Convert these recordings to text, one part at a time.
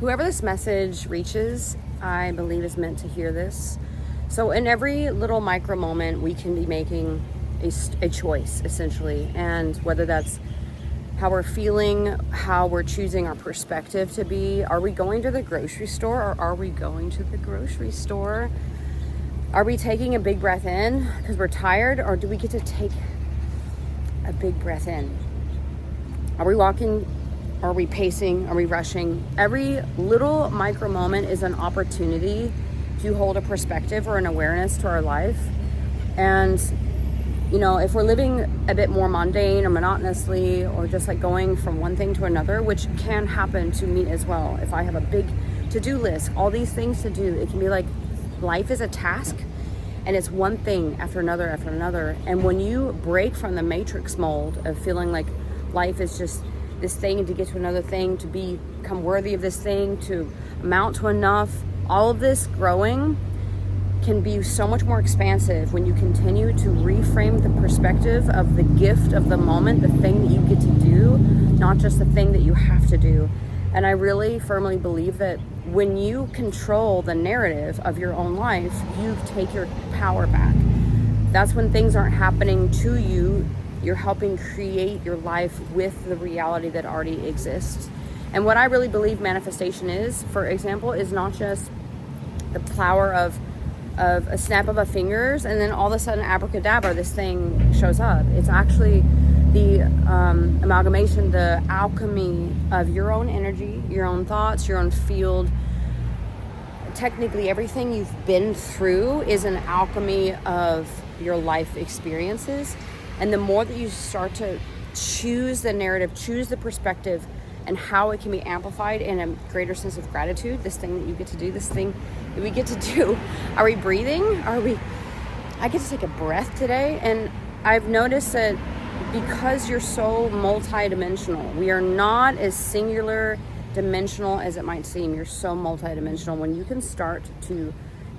whoever this message reaches, I believe is meant to hear this. So in every little micro moment, we can be making a choice, essentially. And whether that's how we're feeling, how we're choosing our perspective to be. Are we going to the grocery store, or are we going to the grocery store? Are we taking a big breath in because we're tired, or do we get to take a big breath in? Are we walking? Are we pacing? Are we rushing? Every little micro moment is an opportunity to hold a perspective or an awareness to our life. And you know, if we're living a bit more mundane or monotonously, or just like going from one thing to another, which can happen to me as well. If I have a big to-do list, all these things to do, it can be like life is a task and it's one thing after another after another. And when you break from the matrix mold of feeling like life is just this thing to get to another thing, to become worthy of this thing, to amount to enough, all of this growing can be so much more expansive when you continue to reframe the perspective of the gift of the moment, the thing that you get to do, not just the thing that you have to do. And I really firmly believe that when you control the narrative of your own life, you take your power back. That's when things aren't happening to you. You're helping create your life with the reality that already exists. And what I really believe manifestation is, for example, is not just the power of a snap of a fingers and then all of a sudden abracadabra, this thing shows up. It's actually the amalgamation, the alchemy of your own energy, your own thoughts, your own field. Technically, everything you've been through is an alchemy of your life experiences. And the more that you start to choose the narrative, choose the perspective, and how it can be amplified in a greater sense of gratitude, this thing that you get to do, this thing that we get to do. Are we breathing? I get to take a breath today. And I've noticed that because you're so multidimensional, we are not as singular dimensional as it might seem. You're so multidimensional. When you can start to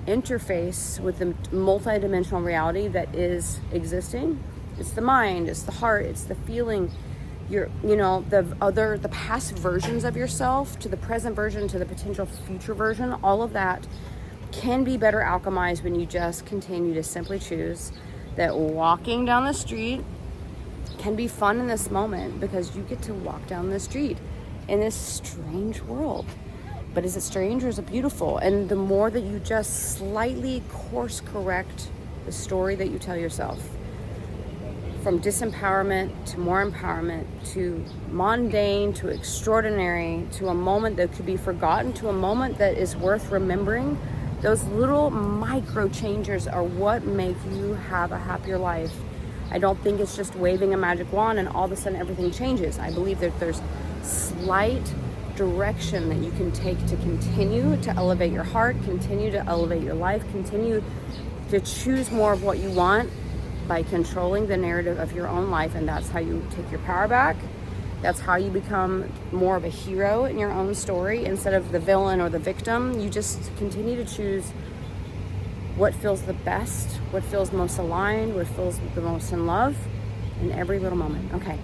interface with the multidimensional reality that is existing, it's the mind, it's the heart, it's the feeling, the past versions of yourself to the present version to the potential future version, all of that can be better alchemized when you just continue to simply choose that walking down the street can be fun in this moment, because you get to walk down the street in this strange world. But is it strange or is it beautiful? And the more that you just slightly course correct the story that you tell yourself, from disempowerment to more empowerment, to mundane, to extraordinary, to a moment that could be forgotten, to a moment that is worth remembering, those little micro changes are what make you have a happier life. I don't think it's just waving a magic wand and all of a sudden everything changes. I believe that there's slight direction that you can take to continue to elevate your heart, continue to elevate your life, continue to choose more of what you want, by controlling the narrative of your own life. And that's how you take your power back. That's how you become more of a hero in your own story instead of the villain or the victim. You just continue to choose what feels the best, what feels most aligned, what feels the most in love in every little moment. Okay.